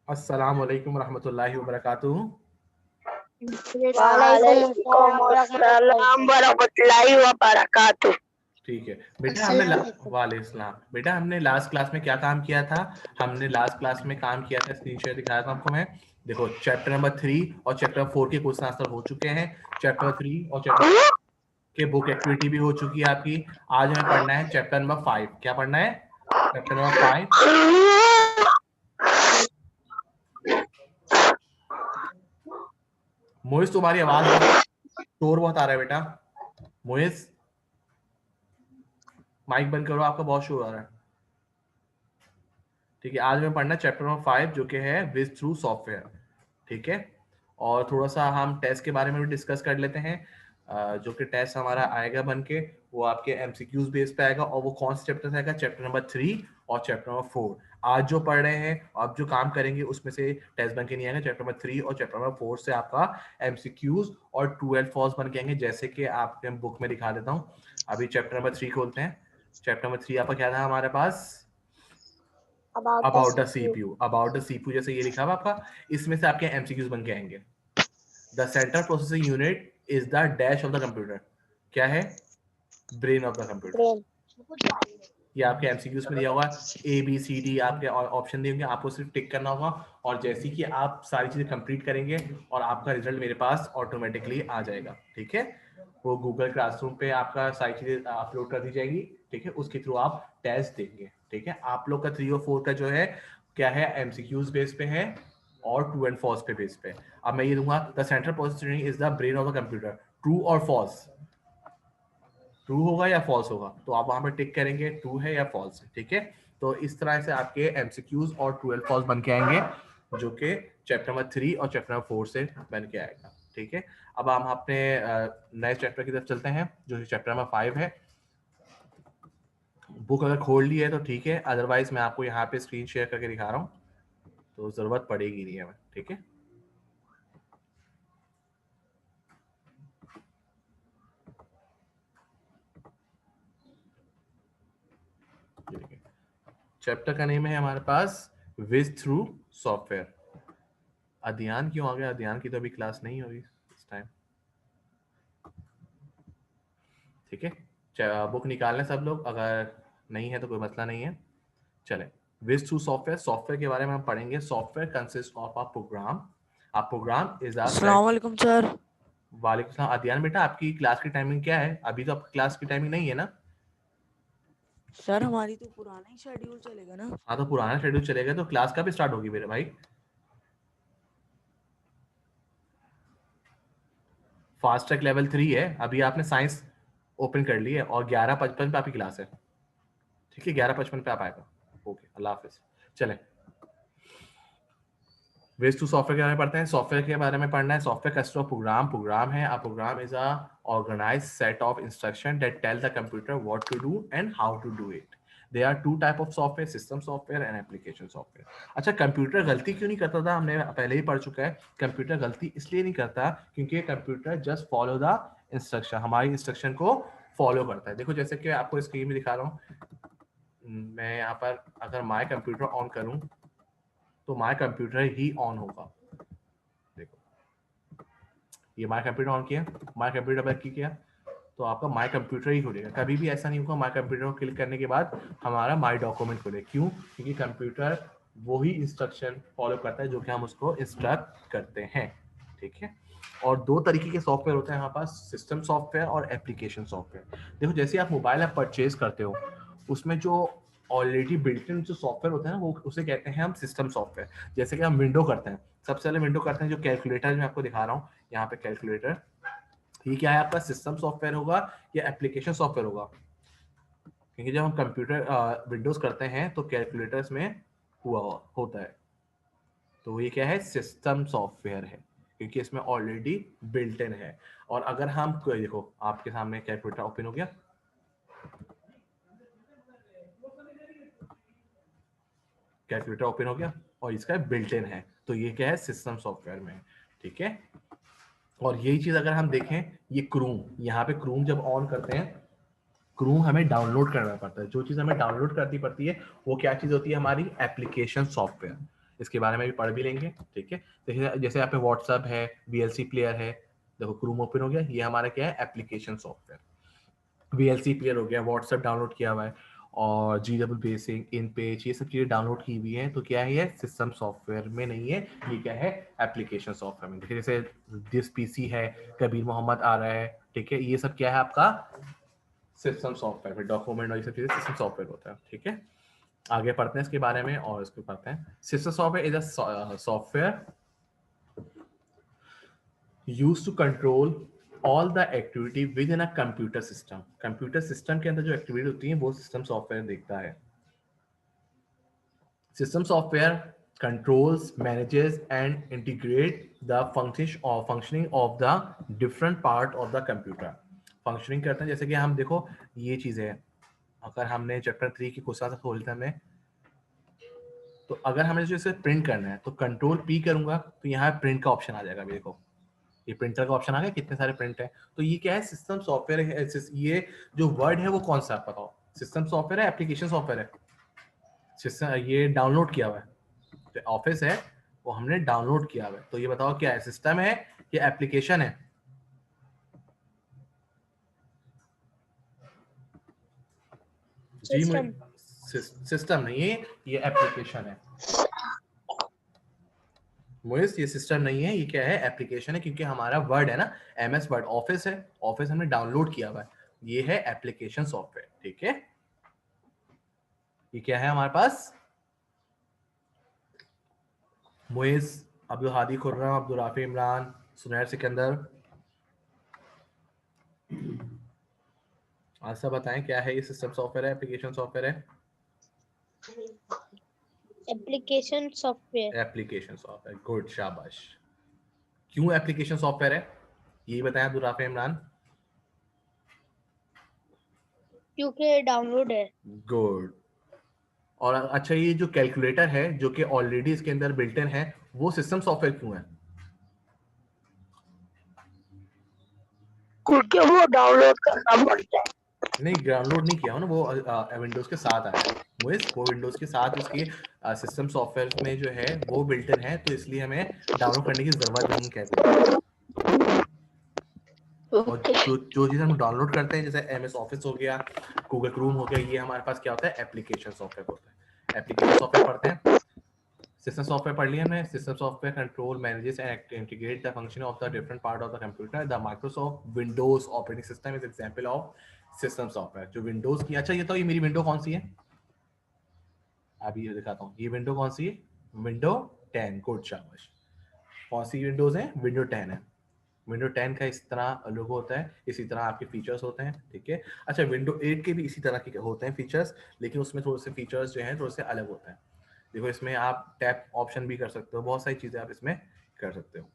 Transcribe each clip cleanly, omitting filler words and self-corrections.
अस्सलाम वालेकुम रहमतुल्लाहि व बरकातुहू। वालेकुम अस्सलाम वरहमतुल्लाहि व बरकातुहू। ठीक है बेटा, हमने वालेकुम बेटा, हमने लास्ट क्लास में क्या काम किया था? हमने लास्ट क्लास में काम किया था, स्क्रीन शेयर दिखाया था आपको मैं। देखो, चैप्टर नंबर 3 और चैप्टर 4 के क्वेश्चन आंसर हो चुके हैं। चैप्टर 3 और चैप्टर के बुक एक्टिविटी भी हो चुकी है आपकी। आज हमें पढ़ना है चैप्टर नंबर 5। क्या पढ़ना है? Chapter number 5। मोहित, तुम्हारी आवाज शोर बहुत आ रहा है बेटा। मोहित, माइक बंद करो, आपका बहुत शोर आ रहा है। ठीक है, आज हमें पढ़ना है चैप्टर नंबर 5 जो कि है विज थ्रू सॉफ्टवेयर। ठीक है, और थोड़ा सा हम टेस्ट के बारे में भी डिस्कस कर लेते हैं। जो कि टेस्ट हमारा आएगा बन के, वो आपके एमसीक्यूज बेस पे आएगा। और वो कौन से चैप्टर आएगा? चैप्टर नंबर 3 और चैप्टर नंबर 4। आज जो पढ़ रहे हैं, आप जो काम करेंगे उसमें से टेस्ट बन के नहीं आएगा। चैप्टर नंबर 3 और चैप्टर नंबर 4 से आपका एमसीक्यूज और 12 फॉल्स बन के आएंगे, जैसे कि आपके बुक में दिखा देता हूँ। अभी चैप्टर नंबर 3 खोलते हैं। चैप्टर नंबर 3 आपका क्या था हमारे पास? About the CPU. About the CPU जैसे ये लिखा हुआ आपका, इसमें से आपके एमसीक्यूज बन के आएंगे। The central processing unit is the dash of the computer. क्या है? Brain of the computer. ये आपके एमसीक्यूज में दिया होगा, ए बी सी डी आपके ऑप्शन दिए होंगे, आपको सिर्फ टिक करना होगा। और जैसे कि आप सारी चीजें कंप्लीट करेंगे और आपका रिजल्ट मेरे पास ऑटोमेटिकली आ जाएगा। ठीक है, वो गूगल क्लासरूम पे आपका सारी चीजें अपलोड कर दी जाएगी। ठीक है, उसके थ्रू आप टेस्ट देंगे। ठीक है, आप लोग का 3 और 4 का जो है क्या है, एमसीक्यूज बेस पे है और ट्रू एंड फॉल्स पे बेस पे। अब मैं ये दूंगा, the central processing is the brain of the computer. True और फॉल्स? ट्रू होगा या फॉल्स होगा? तो आप वहां पर टिक करेंगे ट्रू है या फॉल्स है। ठीक है, तो इस तरह से आपके एमसीक्यूज और ट्रू एंड फॉल्स बन के आएंगे, जो कि चैप्टर नंबर 3 और चैप्टर नंबर 4 से बन के आएगा। ठीक है, अब हम अपने नए चैप्टर की तरफ चलते हैं, जो चैप्टर नंबर 5 है। बुक अगर खोल ली है तो ठीक है, अदरवाइज मैं आपको यहाँ पे स्क्रीन शेयर करके दिखा रहा हूँ, तो जरूरत पड़ेगी नहीं हमें। ठीक है, चैप्टर का नेम है हमारे पास विज थ्रू सॉफ्टवेयर। अध्ययन क्यों आ गया? अध्ययन की तो अभी क्लास नहीं हुई इस टाइम। ठीक है, बुक निकाल लें सब लोग, अगर नहीं है तो कोई मसला नहीं है। चले, विज थ्रू सॉफ्टवेयर। सॉफ्टवेयर के बारे में हम पढ़ेंगे। Software consist of a program. A program is a अस्सलाम वालेकुम सर। वालेकुम सलाम। अध्ययन बेटा, आपकी क्लास की टाइमिंग क्या है? अभी तो आपकी क्लास की टाइमिंग नहीं है ना? सर हमारी तो पुराना ही शेड्यूल चलेगा ना। हाँ, तो पुराना शेड्यूल चलेगा, तो क्लास कब स्टार्ट होगी मेरे भाई? फास्ट ट्रैक लेवल 3 है, अभी आपने साइंस ओपन कर ली है और 11:55 पे आपकी क्लास है। ठीक है, 11:55 पे आप आएगा। ओके, अल्लाह हाफिज। चलें, वेज टू सॉफ्टवेयर के बारे में पढ़ते हैं। सॉफ्टवेयर के बारे में पढ़ना है। Software consist of program. Program है, a program is a organized set of instruction that tell the computer what to do and how to do it. There are two type of software, system software and application software. अच्छा, computer गलती क्यों नहीं करता था? हमने पहले ही पढ़ चुका है। कंप्यूटर गलती इसलिए नहीं करता क्योंकि computer just follow the instruction, हमारी इंस्ट्रक्शन को फॉलो करता है। देखो, जैसे कि आपको स्क्रीन में दिखा रहा हूँ, मैं यहाँ पर अगर माय कंप्यूटर ऑन करूँ तो माय कंप्यूटर ही ऑन होगा। देखो, ये माय कंप्यूटर ऑन किया, माय कंप्यूटर पर क्लिक किया तो आपका माय कंप्यूटर ही खुलेगा। कभी भी ऐसा नहीं होगा माय कंप्यूटर को क्लिक करने के बाद हमारा माय डॉक्यूमेंट खुले। क्यों? क्योंकि कंप्यूटर वही इंस्ट्रक्शन फॉलो करता है जो कि हम उसको इंस्ट्रक्ट करते हैं। ठीक है, और दो तरीके के सॉफ्टवेयर होते हैं हमारे पास, सिस्टम सॉफ्टवेयर और एप्लीकेशन सॉफ्टवेयर। देखो, जैसे आप मोबाइल ऐप परचेज करते हो, उसमें जो ऑलरेडी बिल्ट इन जो सॉफ्टवेयर होते हैं ना, वो उसे कहते हैं हम सिस्टम सॉफ्टवेयर। जैसे कि हम विंडो करते हैं, सबसे पहले विंडो करते हैं जो कैलकुलेटर मैं आपको दिखा रहा हूँ यहाँ पे, कैलकुलेटर। ये क्या है आपका? सिस्टम सॉफ्टवेयर होगा या एप्लीकेशन सॉफ्टवेयर होगा? क्योंकि जब हम कंप्यूटर विंडोज करते हैं तो कैलकुलेटर्स में हुआ होता है, तो ये क्या है? सिस्टम सॉफ्टवेयर है, क्योंकि इसमें ऑलरेडी बिल्ट इन है। और अगर हम देखो, आपके सामने कैलकुलेटर ओपन हो गया, कैलकुलेटर ओपन हो गया और इसका बिल्ट इन है, तो ये क्या है? सिस्टम सॉफ्टवेयर में। ठीक है, और यही चीज अगर हम देखें, ये क्रूम, यहाँ पे क्रूम जब ऑन करते हैं, क्रूम हमें डाउनलोड करना पड़ता है। जो चीज़ हमें डाउनलोड करनी पड़ती है वो क्या चीज़ होती है? हमारी एप्लीकेशन सॉफ्टवेयर। इसके बारे में भी पढ़ भी लेंगे, ठीक है। देखिए जैसे यहाँ पे व्हाट्सएप है, VLC प्लेयर है, देखो क्रोम ओपन हो गया, ये हमारा क्या है, एप्लीकेशन सॉफ्टवेयर। VLC प्लेयर हो गया, व्हाट्सएप डाउनलोड किया हुआ है, और GW बेसिक, इन पेज, ये सब चीज़ें डाउनलोड की हुई हैं, तो क्या है, ये सिस्टम सॉफ्टवेयर में नहीं है, ये क्या है, एप्लीकेशन सॉफ्टवेयर में। देखिए जैसे दिस PC है, कबीर मोहम्मद आ रहा है, ठीक है, ये सब क्या है आपका सिस्टम सॉफ्टवेयर में, डॉक्यूमेंट और ये सब चीज़ें सिस्टम सॉफ्टवेयर होता है, ठीक है। आगे पढ़ते हैं इसके बारे में, और इसको पढ़ते हैं। System software is a software used to control all the activity within a computer system. Computer system के अंदर जो एक्टिविटी होती है वो सिस्टम सॉफ्टवेयर देखता है। System software controls, manages and integrate the functioning of the different part of the computer. Functioning करते हैं, जैसे कि हम देखो ये चीज़ है, अगर हमने चैप्टर 3 की क्वेश्चन खोलते हैं, तो अगर हमें जो इसे प्रिंट करना है तो कंट्रोल P करूंगा तो यहाँ प्रिंट का ऑप्शन आ जाएगा। देखो ये प्रिंटर का ऑप्शन आ गया, कितने सारे प्रिंट है, तो ये क्या है, सिस्टम सॉफ्टवेयर है। ये जो वर्ड है वो कौन सा है बताओ, सिस्टम सॉफ्टवेयर है, एप्लीकेशन सॉफ्टवेयर है? सिस्टम, ये डाउनलोड किया हुआ है, तो ऑफिस है वो हमने डाउनलोड किया हुआ है, तो ये बताओ क्या है, सिस्टम है या एप्लीकेशन है? जी सिस्टम नहीं है, ये एप्लीकेशन है। मोइस, ये सिस्टम नहीं है, ये क्या है, एप्लीकेशन है, क्योंकि हमारा वर्ड है ना, MS वर्ड, ऑफिस है, ऑफिस हमने डाउनलोड किया हुआ है, ये है एप्लीकेशन सॉफ्टवेयर, ठीक है। ये क्या है हमारे पास, मोइस, अब्दुल हादी खुर्रम, अब्दुल राफी इमरान, सुनैर सिकंदर, आज सब बताएं क्या है, ये सिस्टम सॉफ्टवेयर है, एप्लीकेशन सॉफ्टवेयर है? Application software. Application software, good, शाबाश। क्यों एप्लीकेशन सॉफ्टवेयर है, ये बताएं अब्दुल राफी इमरान। क्योंकि डाउनलोड है। गुड। और अच्छा, ये जो कैलकुलेटर है जो कि ऑलरेडी इसके अंदर बिल्ट इन है, वो सिस्टम सॉफ्टवेयर क्यों है? क्योंकि वो डाउनलोड करना पड़ता है। नहीं, डाउनलोड नहीं किया हो ना, वो विंडोज के साथ आया है, वो विंडोज के साथ उसकी सिस्टम सॉफ्टवेयर में जो है वो बिल्ट इन है, तो इसलिए हमें डाउनलोड करने की जरूरत नहीं कहते हैं। और जो चीज़ हम डाउनलोड करते हैं, जैसे MS ऑफिस हो गया, गूगल क्रोम हो गया, ये हमारे पास क्या होता है, एप्लीकेशन सॉफ्टवेयर होता है। एप्लीकेशन सॉफ्टवेयर पढ़ते हैं, सिस्टम सॉफ्टवेयर पढ़ लिया हमने। System software control, manages and integrate the function of the different part of the computer. The Microsoft Windows operating system is example of system software. जो Windows की, अच्छा ये तो, ये मेरी विंडो कौन सी है, अभी ये दिखाता हूँ, ये विंडो कौन सी है, विंडो 10, गुड, शाबाश। कौन सी विंडोज है, विंडो 10 है। विंडो 10 का इस तरह लोगो होता है, इसी तरह आपके फीचर्स होते हैं, ठीक है। अच्छा, विंडो 8 के भी इसी तरह के होते हैं फीचर्स, लेकिन उसमें थोड़े से फीचर्स जो हैं थोड़े से अलग होते हैं। देखो इसमें आप टैप ऑप्शन भी कर सकते हो, बहुत सारी चीज़ें आप इसमें कर सकते हो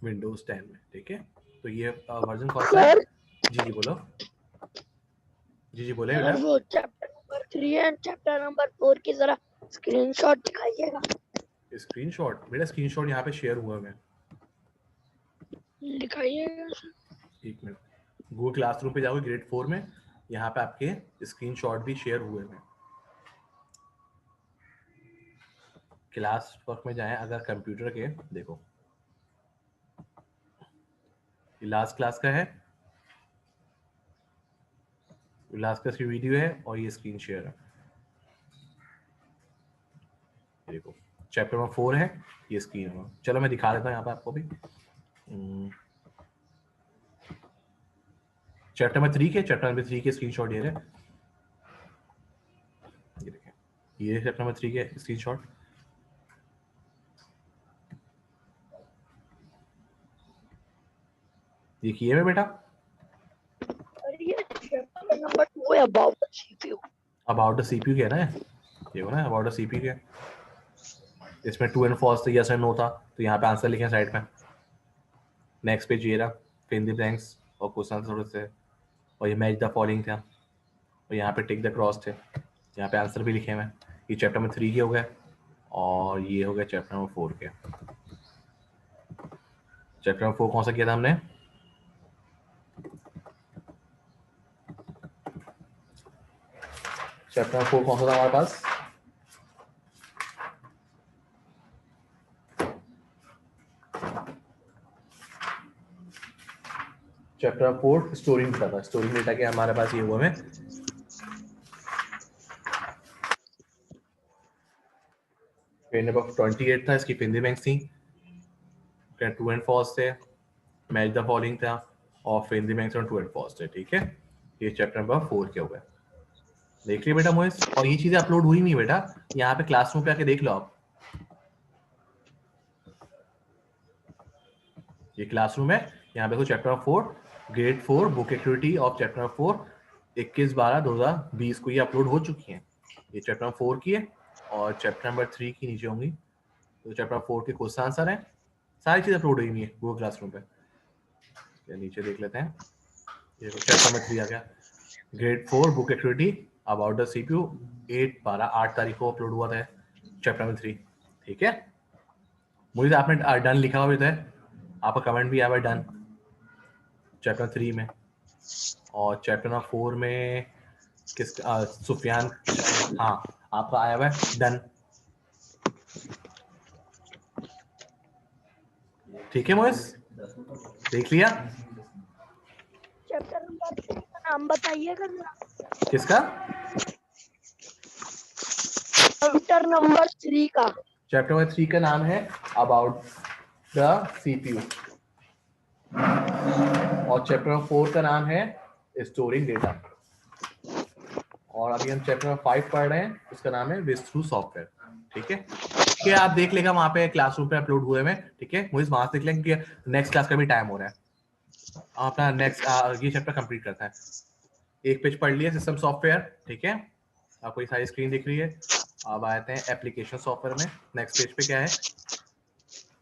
विंडोज 10 में, ठीक है। तो ये वर्जन कौन सा है? जी बोलो, जी बोले बेटा। वो chapter number 3 and chapter number 4 की जरा स्क्रीनशॉट दिखाइएगा। स्क्रीनशॉट बेटा, स्क्रीनशॉट यहाँ पे शेयर हुआ है, दिखाइएगा। एक मिनट, गूगल क्लासरूम पे जाओगे ग्रेड 4 में, यहाँ पे आपके स्क्रीनशॉट भी शेयर हुए हैं। क्लास वर्क में जाएं अगर कंप्यूटर के, देखो ये लास्ट क्लास का है, लास्ट क्लास की वीडियो है, और ये स्क्रीन शेयर है, देखो चैप्टर नंबर 4 है, ये स्क्रीन है। चलो मैं दिखा देता हूँ यहाँ पे आपको भी। चैप्टर नंबर 3 के, चैप्टर नंबर 3 के स्क्रीनशॉट ये रहे, ये देखें, ये चैप्टर नंबर 3 के स्क्रीनशॉट। ये किए हुए बेटा, ये चैप्टर नंबर 2 है, about the CPU. About the CPU कह रहा है, देखो ना, अबाउट द सीपीयू क्या, इसमें ट्रू एंड फॉल्स, तो यस एंड नो था, तो यहाँ पे आंसर लिखे साइड पे। नेक्स्ट पेज ये रहा, फिल इन द ब्लैंक्स और क्वेश्चन थोड़े से, और ये मैच द फॉलोइंग था, और यहाँ पे टिक द क्रॉस थे, यहाँ पे आंसर भी लिखे हुए हैं। ये चैप्टर नंबर 3 के हो गए, और ये हो गया चैप्टर नंबर 4 के। चैप्टर नंबर 4 कौन सा किया था हमने, चैप्टर नंबर 4 कौन सा था हमारे पास, चैप्टर 4 स्टोरिंग डेटा था। स्टोरिंग डेटा के हमारे पास ये हुआ है पेज नंबर 28 था, इसकी हिंदी बैंक्स थी, ट्रू एंड फॉल्स थे, मैच द फॉलोइंग था और हिंदी बैंक्स और ट्रू एंड फॉल्स थे। ठीक है, ये चैप्टर नंबर 4 के हुए। देख लिया बेटा मोहित, और ये चीजें अपलोड हुई नहीं बेटा, यहाँ पे क्लासरूम पे आके देख लो आप, ये क्लासरूम है, यहाँ पे chapter 4 grade 4 book activity of chapter 4 21/12/2020 को ये अपलोड हो चुकी है। ये चैप्टर 4 की है और चैप्टर नंबर 3 की नीचे होंगी, तो चैप्टर 4 के क्वेश्चन आंसर है, सारी चीज अपलोड हुई है गूगल क्लासरूम पे। नीचे देख लेते हैं, ये चैप्टर नंबर 3 आ गया, grade 4 book activity about the CPU 8 तारीख को अपलोड हुआ था चैप्टर नंबर 3। ठीक है, मुझे आपने डन लिखा हुआ भी था, आपका कमेंट भी आया हुआ डन चैप्टर 3 में, और चैप्टर नंबर 4 में किस सुफियान, हाँ आपका आया हुआ है डन। ठीक है मोइस, देख लिया। चैप्टर नंबर 3 का नाम बताइएगा जरा। किसका? चैप्टर नंबर 3 का। चैप्टर नंबर 3 का नाम है अबाउट द सीपीयू और चैप्टर नंबर 4 का नाम है स्टोरिंग डेटा, और अभी हम चैप्टर नंबर 5 पढ़ रहे हैं, उसका नाम है विज थ्रू सॉफ्टवेयर। ठीक है, कि आप देख लेगा वहां पे क्लासरूम पे अपलोड हुए में। ठीक है, मुझे वहां से देख लेंगे, नेक्स्ट क्लास का भी टाइम हो रहा है, अपना नेक्स्ट ये चैप्टर कंप्लीट करता है। एक पेज पढ़ लिया सिस्टम सॉफ्टवेयर। ठीक है, आपको ये सारी स्क्रीन दिख रही है। अब आते हैं एप्लीकेशन सॉफ्टवेयर में, नेक्स्ट पेज पे क्या है,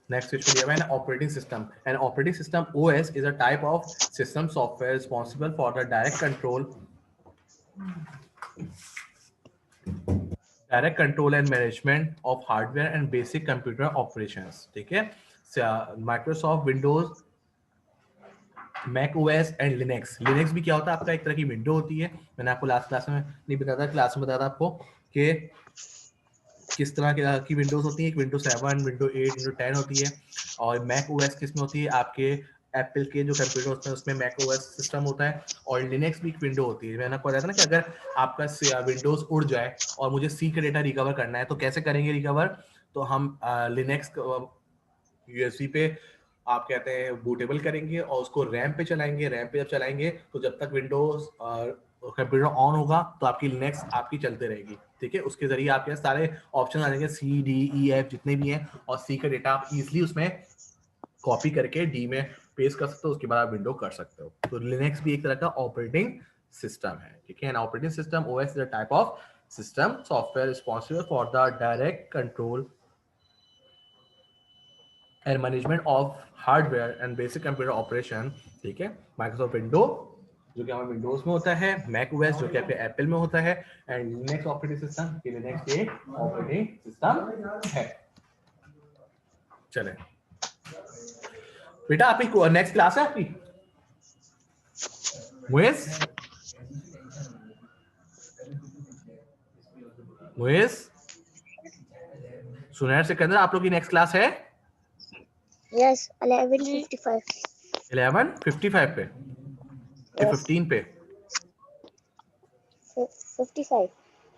नेक्स्ट पेज पे दिया हुआ है operating system. An operating system OS is a type of system software responsible for the direct control and management of hardware and basic computer operations. ठीक है, Microsoft Windows, Mac OS and Linux. Linux भी क्या होता है, आपका एक तरह की विंडो होती है। मैंने आपको लास्ट क्लास में नहीं बताया था, क्लास में बताया था आपको कि किस तरह की विंडोज होती है। एक विंडो 7, विंडो 8, विंडो 10 होती है, और मैक ओएस किस में होती है, आपके एप्पल के जो कंप्यूटर होते हैं उसमें मैक ओएस सिस्टम होता है, और लिनक्स भी एक विंडो होती है। मैंने आपको बताया था ना कि अगर आपका विंडोज उड़ जाए और मुझे सी का डेटा रिकवर करना है तो कैसे करेंगे रिकवर, तो हम लिनक्स यूएसबी पे आप कहते हैं बूटेबल करेंगे और उसको रैम पे चलाएंगे। रैम पे जब चलाएंगे तो जब तक विंडोज कंप्यूटर ऑन होगा तो आपकी लिनक्स आपकी चलते रहेगी। ठीक है, उसके जरिए आपके सारे ऑप्शन आ जाएंगे, सी डी ई एफ जितने भी हैं, और सी का डेटा आप इजिली उसमें कॉपी करके डी में पेस्ट कर सकते हो, उसके बाद आप विंडो कर सकते हो। तो लिनक्स भी एक तरह का ऑपरेटिंग सिस्टम है। ठीक है, N operating system OS is a type of system software responsible for the direct control and management of hardware and basic computer operation. ठीक है, माइक्रोसॉफ्ट विंडो जो कि हमारे विंडोज में होता है, मैक ओएस जो कि आपके एप्पल में होता है, एंड लिनक्स ऑपरेटिंग सिस्टम, कि लिनक्स एक ऑपरेटिंग सिस्टम है। चले बेटा, आपकी नेक्स्ट क्लास है आपकी मुइस? मुइस सुनैर सिकंदर, आप लोग की नेक्स्ट क्लास है? यस 11:55 11:55 पे, 15 पे, 55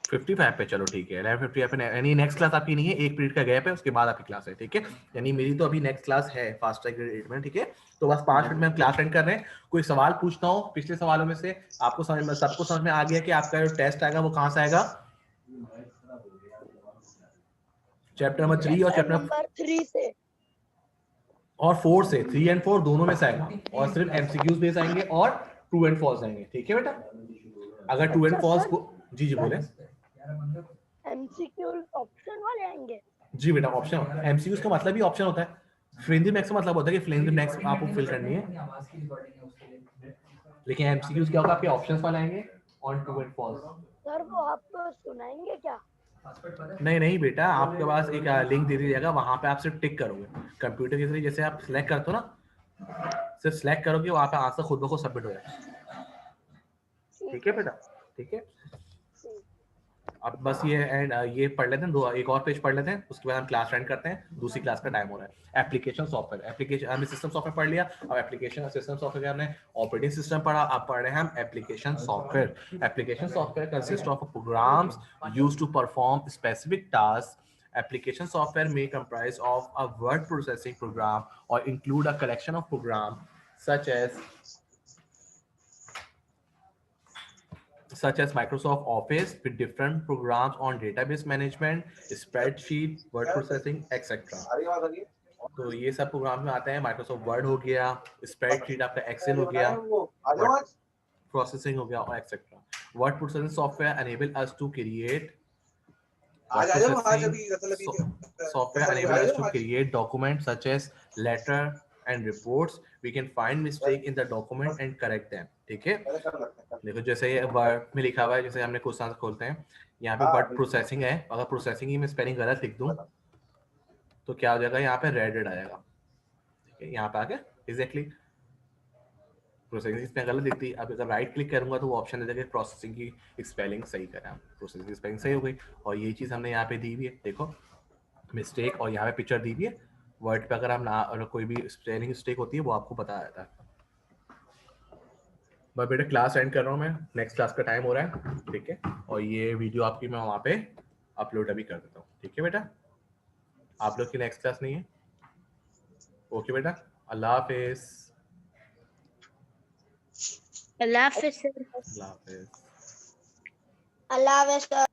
55 पे। चलो ठीक है, 11:55 पे, यानी नेक्स्ट क्लास आपकी नहीं है, 1 पीरियड का गैप है, उसके बाद आपकी क्लास है। ठीक है, यानी मेरी तो अभी नेक्स्ट क्लास है फास्ट ट्रैक ग्रेड 8 में। ठीक है, तो बस 5 मिनट में हम क्लास एंड कर रहे हैं। कोई सवाल पूछता हूँ पिछले सवालों में से, आपको सबको समझ में आ गया कि आपका जो टेस्ट आएगा वो कहाँ से आएगा? चैप्टर नंबर 3 और चैप्टर नंबर 3 से और 4 से, 3 एंड 4 दोनों में से आएगा, और सिर्फ एमसीक्यूज बेस आएंगे और ट्रू एंड फॉल्स आएंगे। ठीक है बेटा, अगर ट्रू एंड फॉल्स को जी बोले, एमसीक्यू ऑप्शन वाले आएंगे। जी बेटा, ऑप्शन एमसीक्यूज का मतलब ही ऑप्शन होता है। फ्रेंजी मैक्स का मतलब होता है कि फ्रेंजी मैक्स आपको फिल करनी है, लेकिन एमसीक्यूज क्या होगा, आपके ऑप्शंस वाले आएंगे on true and false. Sir वो आपको सुनाएंगे क्या? नहीं बेटा, आपके पास एक लिंक दे दिया जाएगा, वहां पे आप सिर्फ टिक करोगे कंप्यूटर के जरिए, जैसे आप सिलेक्ट करते हो ना, सिर्फ सिलेक्ट करोगे, वहां पे आंसर खुद ब खुद सबमिट हो जाएगा। ठीक है बेटा, ठीक है। अब बस ये एंड ये पढ़ लेते हैं, दो एक और पेज पढ़ लेते हैं, उसके बाद हम क्लास एंड करते हैं, दूसरी क्लास का टाइम हो रहा है। एप्लीकेशन सॉफ्टवेयर, एप्लीकेशन हमने सिस्टम सॉफ्टवेयर पढ़ लिया, अब एप्लीकेशन सिस्टम सॉफ्टवेयर हमने ऑपरेटिंग सिस्टम पढ़ा, अब पढ़ रहे हैं हम application software. Application software consist of programs used to perform specific task. Application software may comprise of a word processing program or include a collection of programs such as Microsoft Office with different programs on database management, spreadsheet, word processing, etc. तो ये सब programme में आते हैं। Microsoft word हो गया, spreadsheet आपका Excel हो गया, वर्ड प्रोसेसिंग हो गया और etcetera. Word processing software enable us to create software enable us to create documents such as letter and reports. We can find mistake in the document and correct them. ठीक है, देखो जैसे ये word में लिखा हुआ है, जैसे हमने क्वेश्चन खोलते हैं, यहाँ पे वर्ड प्रोसेसिंग है, अगर प्रोसेसिंग ही में स्पेलिंग गलत लिख दूं तो क्या हो जाएगा, यहाँ पे रेड आएगा। ठीक है, यहाँ पे आके एग्जैक्टली प्रोसेसिंग इसमें गलत दिखती है। अब अगर राइट क्लिक करूंगा तो वो ऑप्शन दे देगा प्रोसेसिंग की स्पेलिंग सही करें। प्रोसेसिंग की स्पेलिंग सही हो गई और ये चीज़ हमने यहाँ पे दी हुई है, देखो मिस्टेक, और यहाँ पे पिक्चर दी हुई है। वर्ड पे अगर हम ना अगर कोई भी स्पेलिंग मिस्टेक होती है वो आपको बताया जाता है। बस बेटा क्लास एंड कर रहा हूँ मैं, नेक्स्ट क्लास का टाइम हो रहा है। ठीक है, और ये वीडियो आपकी मैं वहाँ पे अपलोड अभी कर देता हूँ। ठीक है बेटा, आप लोग की नेक्स्ट क्लास नहीं है। ओके बेटा, अल्लाह हाफिज। अल्लाह हाफिज सर। अल्लाह हाफिज। अल्लाह हाफिज सर।